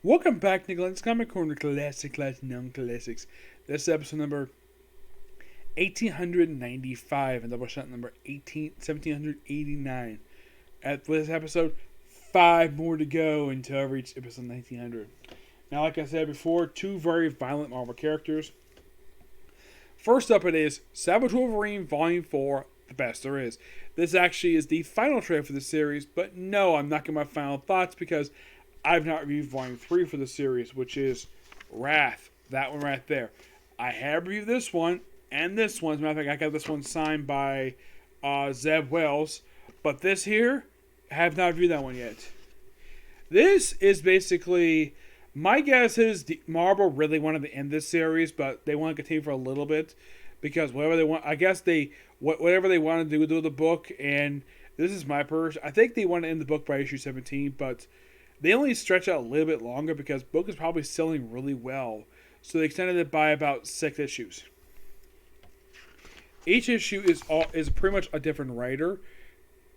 Welcome back to Lenz Comic Corner Classic Non-Classics. This is episode number 1895 and Doubleshot number 1789. At this episode, 5 more to go until I reach episode 1900. Now, like I said before, 2 very violent Marvel characters. First up it is Savage Wolverine Volume 4, The Best There Is. This actually is the final trailer for the series, but no, I'm not giving my final thoughts because I've not reviewed Volume 3 for the series, which is Wrath. That one right there. I have reviewed this one and this one. As a matter of fact, I got this one signed by Zeb Wells. But this here, I have not reviewed that one yet. This is basically, my guess is Marvel really wanted to end this series, but they want to continue for a little bit. Because whatever they want, I guess whatever they want to do with the book, and this is my person. I think they want to end the book by issue 17, but they only stretch out a little bit longer because the book is probably selling really well. So they extended it by about 6 issues. Each issue is pretty much a different writer.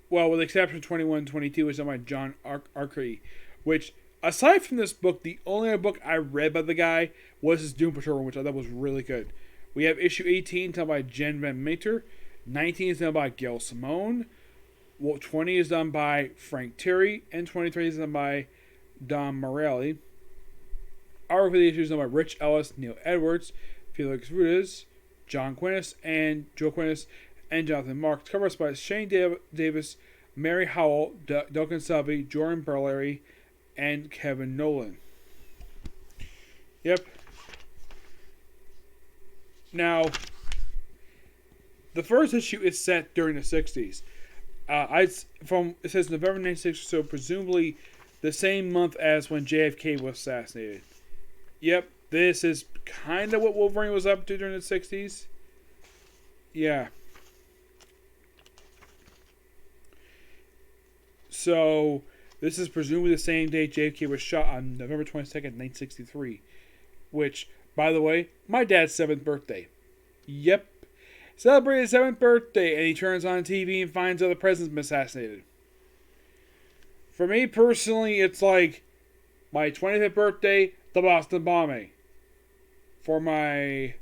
Well, with the exception of 21 and 22, which is by John Arcudi. Which, aside from this book, the only other book I read by the guy was his Doom Patrol, which I thought was really good. We have issue 18 done by Jen Van Meter. 19 is done by Gail Simone. 20 is done by Frank Terry, and 23 is done by Don Morelli. Art for the issue is done by Rich Ellis, Neil Edwards, Felix Rudez, John Quinnis, and Joe Quinnis, and Jonathan Marks. Covers by Shane Davis, Mary Howell, Duncan Selvey, Jordan Burlery, and Kevin Nolan. Yep. Now, the first issue is set during the 60s. It says November 96, so presumably the same month as when JFK was assassinated. Yep, this is kind of what Wolverine was up to during the 60s. Yeah. So, this is presumably the same day JFK was shot on November 22nd, 1963. Which, by the way, my dad's 7th birthday. Yep. Celebrated his 7th birthday, and he turns on TV and finds out the president's been assassinated. For me personally, it's like my 25th birthday, the Boston bombing. For my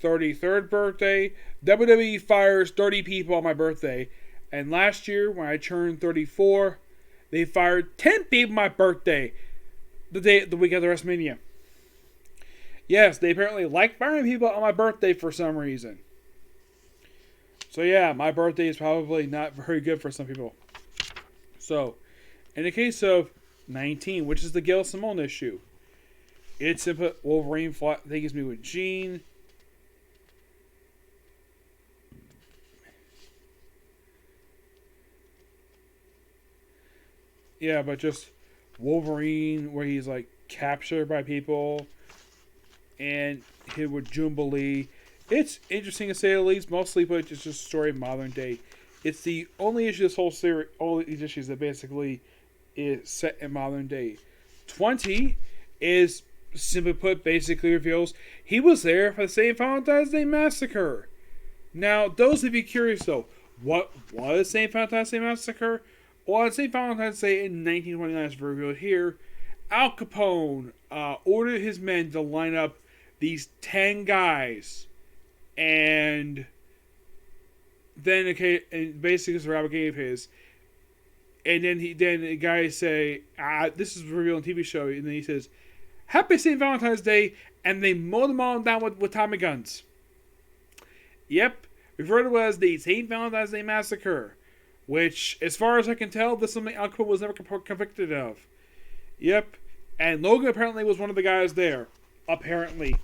33rd birthday, WWE fires 30 people on my birthday. And last year, when I turned 34, they fired 10 people on my birthday. The week after WrestleMania. Yes, they apparently like firing people on my birthday for some reason. So yeah, my birthday is probably not very good for some people. So, in the case of 19, which is the Gail Simone issue, it's simply Wolverine takes me with Jean. Yeah, but just Wolverine, where he's like captured by people, and hit with Jubilee. It's interesting to say the least, mostly, but it's just a story of modern day. It's the only issue of this whole series, all these issues that basically is set in modern day. 20 is, simply put, basically reveals he was there for the St. Valentine's Day Massacre. Now, those of you curious though, what was St. Valentine's Day Massacre? Well, on St. Valentine's Day in 1929, as revealed here, Al Capone ordered his men to line up these 10 guys. And then, okay, and basically, this is Robert gave his. And then the guys say, this is revealed on TV show. And then he says, Happy St. Valentine's Day. And they mow them all down with Tommy guns. Yep. Referred to as the St. Valentine's Day Massacre. Which, as far as I can tell, this is something Al Capone was never convicted of. Yep. And Logan apparently was one of the guys there. Apparently.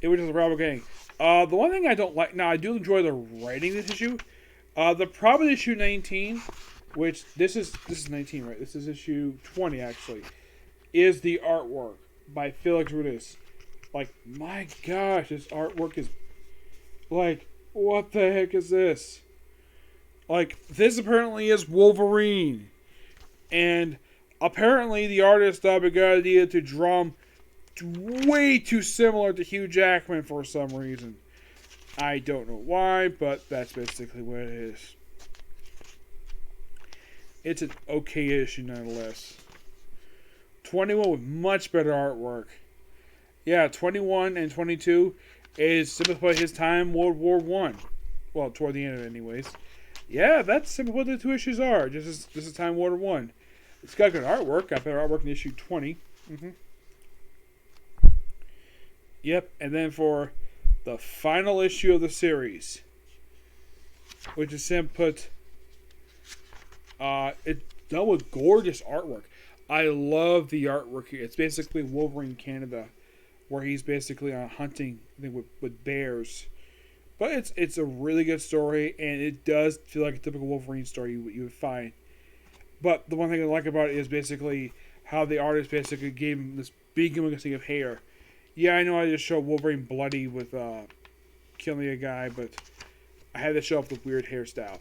It was just a rival gang. The one thing I don't like... Now, I do enjoy the writing of this issue. The problem with issue 19, which... This is 19, right? This is issue 20, actually. Is the artwork by Felix Rudez. Like, my gosh, this artwork is... Like, what the heck is this? Like, this apparently is Wolverine. And apparently the artist thought a good idea to draw him way too similar to Hugh Jackman for some reason. I don't know why, but that's basically what it is. It's an okay issue nonetheless. 21 with much better artwork. Yeah, 21 and 22 is similar to his time World War One. Well, toward the end of it, anyways. Yeah, that's similar what the two issues are. Just as time World War One. It's got good artwork. Got better artwork in issue 20. Mm-hmm. Yep, and then for the final issue of the series, which is put, it's done with gorgeous artwork. I love the artwork here. It's basically Wolverine Canada, where he's basically on hunting, I think, with bears. But it's a really good story, and it does feel like a typical Wolverine story you would find. But the one thing I like about it is basically how the artist basically gave him this big thing of hair. Yeah, I know I just showed Wolverine bloody with killing a guy, but I had to show up the weird hairstyle.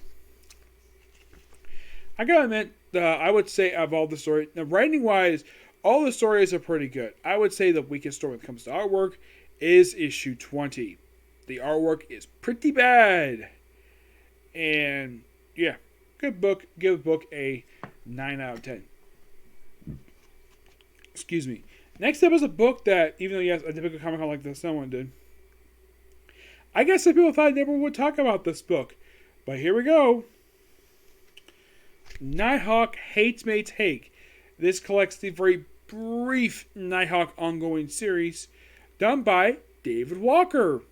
I gotta admit, I would say of all the stories, now writing-wise, all the stories are pretty good. I would say the weakest story when it comes to artwork is issue 20. The artwork is pretty bad. And, yeah, good book. Give the book a 9 out of 10. Excuse me. Next up is a book that, even though yes, a typical Comic Con like this, someone did. I guess some people thought I never would talk about this book. But here we go. Nighthawk Hates May Take. This collects the very brief Nighthawk ongoing series done by David Walker.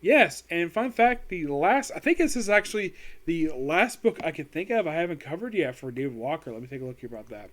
Yes, and fun fact, I think this is actually the last book I can think of I haven't covered yet for David Walker. Let me take a look here about that.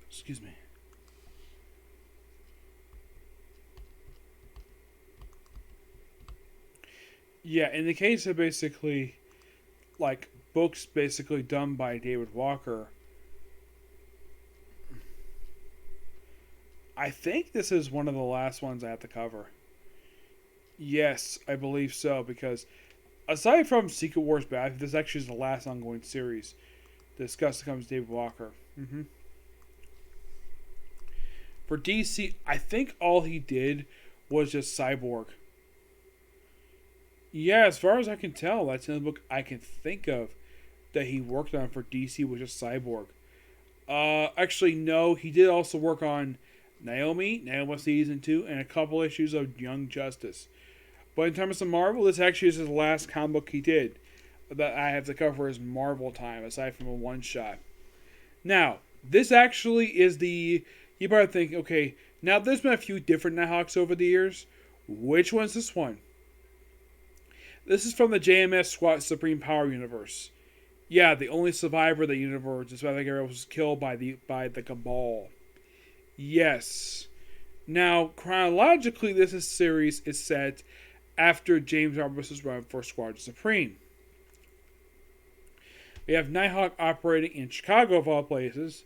Excuse me. Yeah, in the case of basically, like, books basically done by David Walker, I think this is one of the last ones I have to cover. Yes, I believe so, because aside from Secret Wars Bad, this actually is the last ongoing series discussed comes David Walker. Mm-hmm. For DC, I think all he did was just Cyborg. Yeah, as far as I can tell, that's the only book I can think of that he worked on for DC was just Cyborg. Actually, no, he did also work on Naomi Season 2, and a couple issues of Young Justice. But in terms of Marvel, this actually is his last comic book he did that I have to cover his Marvel time, aside from a one-shot. Now, this actually is the... You probably think, okay, now there's been a few different Nighthawks over the years. Which one's this one? This is from the JMS SWAT Supreme Power universe. Yeah, the only survivor of the universe, despite the guy was killed by the Cabal. Yes. Now, chronologically, this series is set after James Roberts' run for Squadron Supreme. We have Nighthawk operating in Chicago, of all places.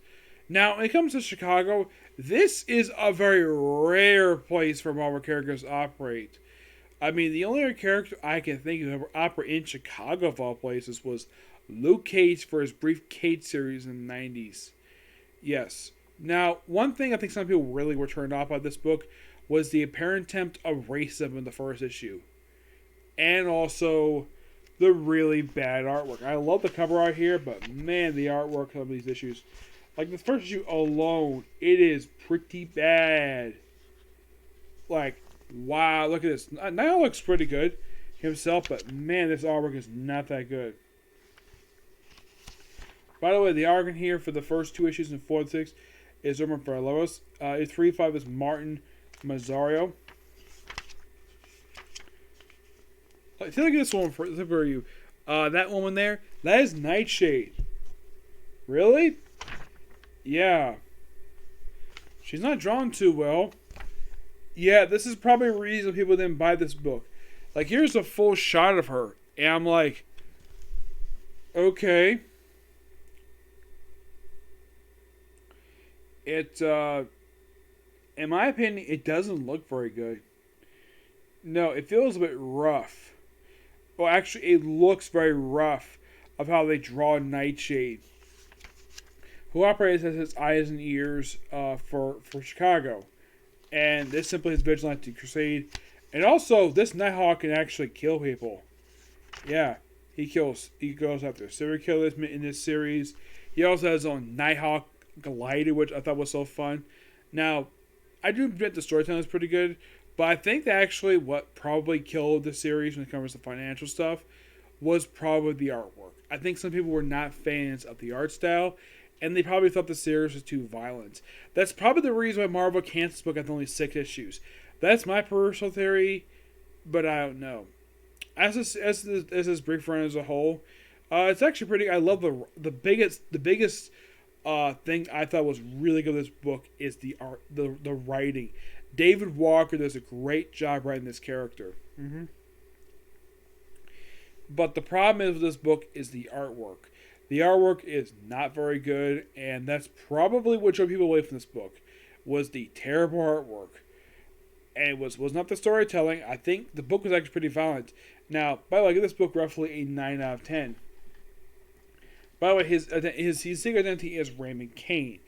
Now, when it comes to Chicago, this is a very rare place for Marvel characters to operate. I mean, the only other character I can think of who ever operated in Chicago, of all places, was Luke Cage for his brief Cage series in the 90s. Yes. Now, one thing I think some people really were turned off by this book was the apparent attempt of racism in the first issue. And also the really bad artwork. I love the cover art here, but man, the artwork of these issues. Like, the first issue alone, it is pretty bad. Like, wow, look at this. Now it looks pretty good. himself, but man, this artwork is not that good. By the way, the artwork here for the first two issues in 4 and 6 is Roman Varlos. 3-5 is Martin Mazzario. I feel like this one for you. That woman there, that is Nightshade. Really? Yeah. She's not drawn too well. Yeah, this is probably a reason people didn't buy this book. Like, here's a full shot of her. And I'm like, okay. It, in my opinion, it doesn't look very good. No, it feels a bit rough. Well, actually, it looks very rough of how they draw Nightshade, who operates as his eyes and ears for Chicago. And this simply is Vigilante Crusade. And also, this Nighthawk can actually kill people. Yeah, he goes after serial killers in this series. He also has his own Nighthawk glider, which I thought was so fun. Now, I do admit the storytelling is pretty good, but I think that actually what probably killed the series when it comes to financial stuff was probably the artwork. I think some people were not fans of the art style, and they probably thought the series was too violent. That's probably the reason why Marvel canceled this book after only 6 issues. That's my personal theory, but I don't know. As this brief run as a whole, it's actually pretty. I love the biggest thing I thought was really good with this book is the art, the writing. David Walker does a great job writing this character. Mm-hmm. But the problem is with this book is the artwork. The artwork is not very good, and that's probably what drove people away from this book, was the terrible artwork. And it was not the storytelling. I think the book was actually pretty violent. Now, by the way, I give this book roughly a 9 out of 10. By the way, his secret identity is Raymond Kane.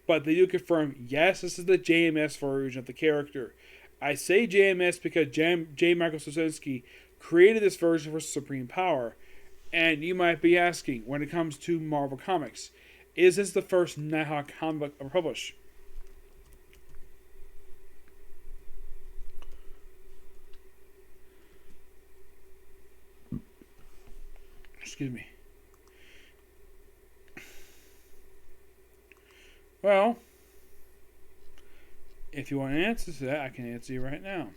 But they do confirm, yes, this is the JMS version of the character. I say JMS because J. Michael Straczynski created this version for Supreme Power. And you might be asking, when it comes to Marvel Comics, is this the first Nighthawk comic book published? Excuse me. Well, if you want an answer to that, I can answer you right now.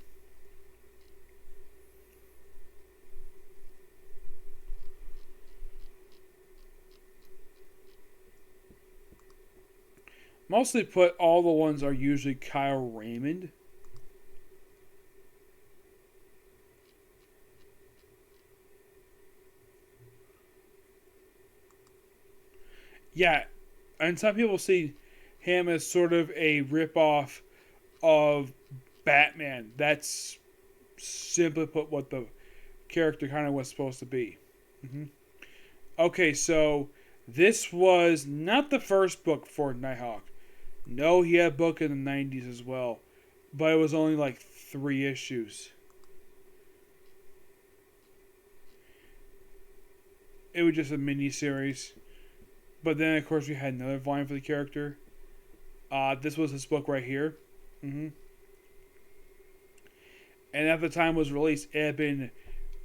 Mostly put, all the ones are usually Kyle Raymond. Yeah, and some people see him as sort of a ripoff of Batman. That's simply put what the character kind of was supposed to be. Mm-hmm. Okay, so this was not the first book for Nighthawk. No, he had a book in the 90s as well, but it was only like 3 issues. It was just a mini-series. But then, of course, we had another volume for the character. This was this book right here. Mm-hmm. And at the time it was released, it had been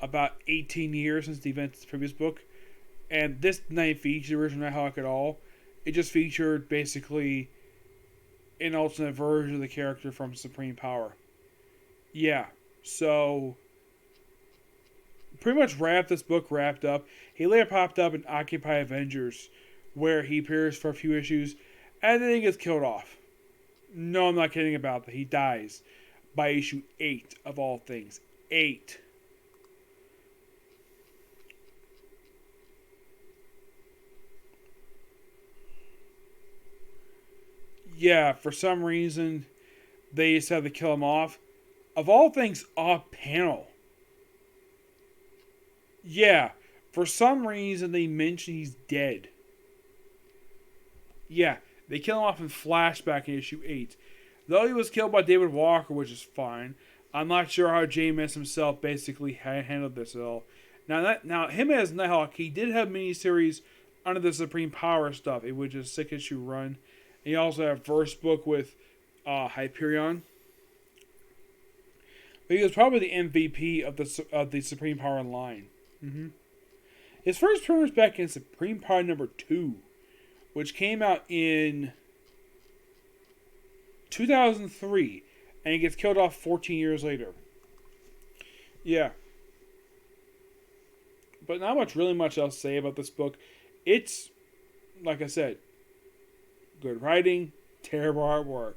about 18 years since the events of the previous book. And this didn't feature the original Nighthawk at all. It just featured, basically, an alternate version of the character from Supreme Power. Yeah, so pretty much this book wrapped up. He later popped up in Occupy Avengers, where he appears for a few issues, and then he gets killed off. No, I'm not kidding about that. He dies by issue 8 of all things. 8. Yeah, for some reason, they decided to kill him off. Of all things, off panel. Yeah, for some reason, they mention he's dead. Yeah, they kill him off in flashback in issue 8. Though he was killed by David Walker, which is fine, I'm not sure how JMS himself basically handled this at all. Now him as Nighthawk, he did have miniseries under the Supreme Power stuff. It was just a 6-issue run. He also had a first book with Hyperion. But he was probably the MVP of the Supreme Power line. His first appearance back in Supreme Power number 2, which came out in 2003, and he gets killed off 14 years later. Yeah. But not much else to say about this book. It's, like I said, good writing, terrible artwork.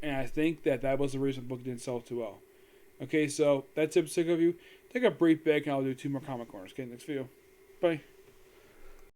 And I think that was the reason the book didn't sell too well. Okay, so that's it for the sake of you. Take a brief break and I'll do 2 more comic corners. Okay, next video. Bye.